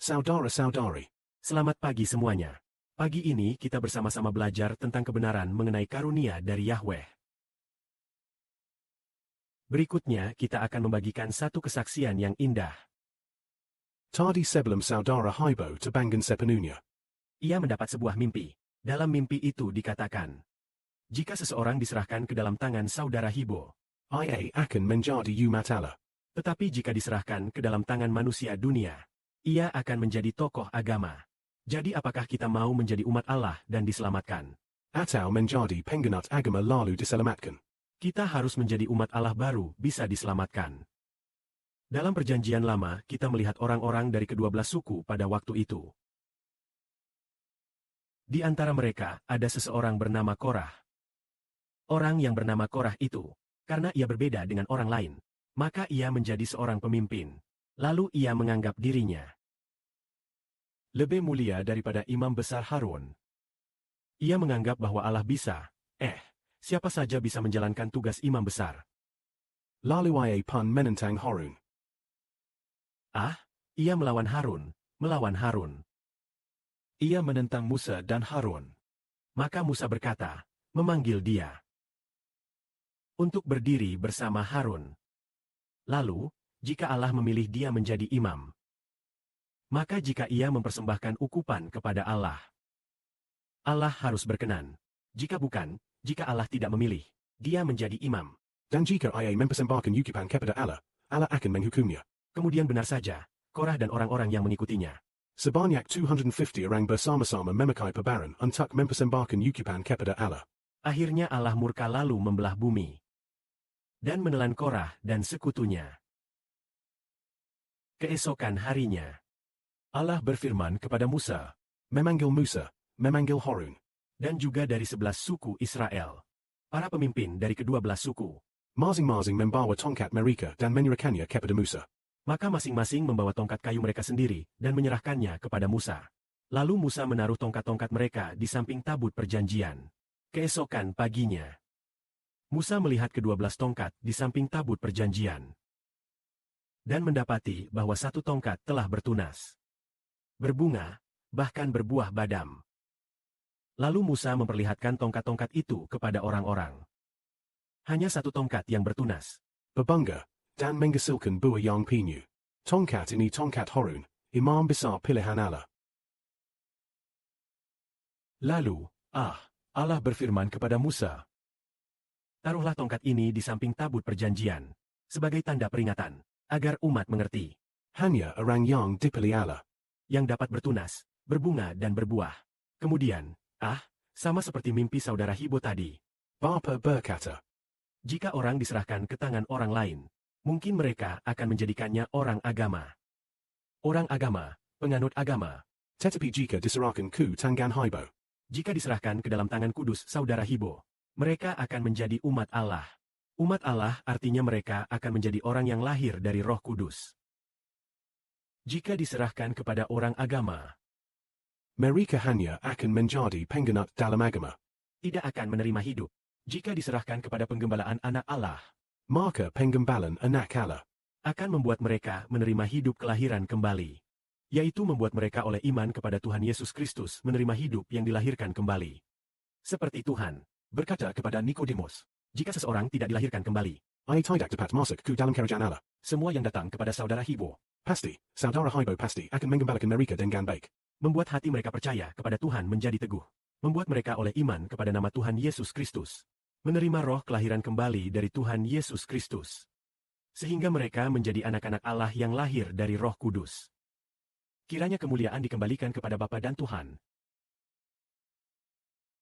Saudara-saudari. Selamat pagi semuanya. Pagi ini kita bersama-sama belajar tentang kebenaran mengenai karunia dari Yahweh. Berikutnya kita akan membagikan satu kesaksian yang indah. Tadi sebelum saudara Haibo terbangkan sepenuhnya. Ia mendapat sebuah mimpi. Dalam mimpi itu dikatakan, jika seseorang diserahkan ke dalam tangan saudara Hibo, Ia akan menjadi umat Allah. tetapi jika diserahkan ke dalam tangan manusia dunia, ia akan menjadi tokoh agama. Jadi apakah kita mau menjadi umat Allah dan diselamatkan? Atau menjadi pengganat agama lalu diselamatkan. Kita harus menjadi umat Allah baru bisa diselamatkan. Dalam perjanjian lama, kita melihat orang-orang dari ke-12 suku pada waktu itu. Di antara mereka, ada seseorang bernama Korah. Orang yang bernama Korah itu, karena ia berbeda dengan orang lain, maka ia menjadi seorang pemimpin. Lalu ia menganggap dirinya lebih mulia daripada imam besar Harun. Ia menganggap bahwa Allah bisa, siapa saja bisa menjalankan tugas imam besar. Lalu ia pun menentang Harun. Ia melawan Harun. Ia menentang Musa dan Harun. Maka Musa berkata, memanggil dia untuk berdiri bersama Harun. Lalu, jika Allah memilih dia menjadi imam, maka jika ia mempersembahkan ukupan kepada Allah, Allah harus berkenan. Jika bukan, jika Allah tidak memilih, dia menjadi imam. Dan jika ia mempersembahkan ukupan kepada Allah, Allah akan menghukumnya. Kemudian benar saja, Korah dan orang-orang yang mengikutinya. Sebanyak 250 orang bersama-sama memakai pebaran untuk mempersembahkan ukupan kepada Allah. Akhirnya Allah murka lalu membelah bumi dan menelan Korah dan sekutunya. Keesokan harinya, Allah berfirman kepada Musa, memanggil Harun, dan juga dari 11 suku Israel, para pemimpin dari ke-12 suku. Masing-masing membawa tongkat mereka dan menyerahkannya kepada Musa. Maka masing-masing membawa tongkat kayu mereka sendiri dan menyerahkannya kepada Musa. Lalu Musa menaruh tongkat-tongkat mereka di samping tabut perjanjian. Keesokan paginya, Musa melihat ke-12 tongkat di samping tabut perjanjian dan mendapati bahwa satu tongkat telah bertunas, berbunga, bahkan berbuah badam. Lalu Musa memperlihatkan tongkat-tongkat itu kepada orang-orang. Hanya satu tongkat yang bertunas, berbunga, dan menghasilkan buah yang pinyu. Tongkat ini tongkat Harun, imam besar pilihan Allah. Lalu, Allah berfirman kepada Musa, taruhlah tongkat ini di samping tabut perjanjian, sebagai tanda peringatan, agar umat mengerti. Hanya orang yang dipilih Allah yang dapat bertunas, berbunga dan berbuah. Kemudian, sama seperti mimpi saudara Hibo tadi. Bapa berkata, jika orang diserahkan ke tangan orang lain, mungkin mereka akan menjadikannya orang agama. Orang agama, penganut agama. Tetapi jika diserahkan ke tangan Haibo, jika diserahkan ke dalam tangan kudus saudara Hibo, mereka akan menjadi umat Allah. Umat Allah artinya mereka akan menjadi orang yang lahir dari Roh Kudus. Jika diserahkan kepada orang agama, mereka hanya akan menjadi pengganat dalam agama. Tidak akan menerima hidup. Jika diserahkan kepada penggembalaan anak Allah, maka penggembalaan anak Allah akan membuat mereka menerima hidup kelahiran kembali. Yaitu membuat mereka oleh iman kepada Tuhan Yesus Kristus menerima hidup yang dilahirkan kembali. Seperti Tuhan berkata kepada Nikodemus, jika seseorang tidak dilahirkan kembali, ia tidak dapat masuk ke dalam kerajaan Allah. Semua yang datang kepada saudara Hibo, saudara Haibo pasti akan mengembalikan mereka dengan baik. Membuat hati mereka percaya kepada Tuhan menjadi teguh. Membuat mereka oleh iman kepada nama Tuhan Yesus Kristus menerima roh kelahiran kembali dari Tuhan Yesus Kristus. Sehingga mereka menjadi anak-anak Allah yang lahir dari Roh Kudus. Kiranya kemuliaan dikembalikan kepada Bapa dan Tuhan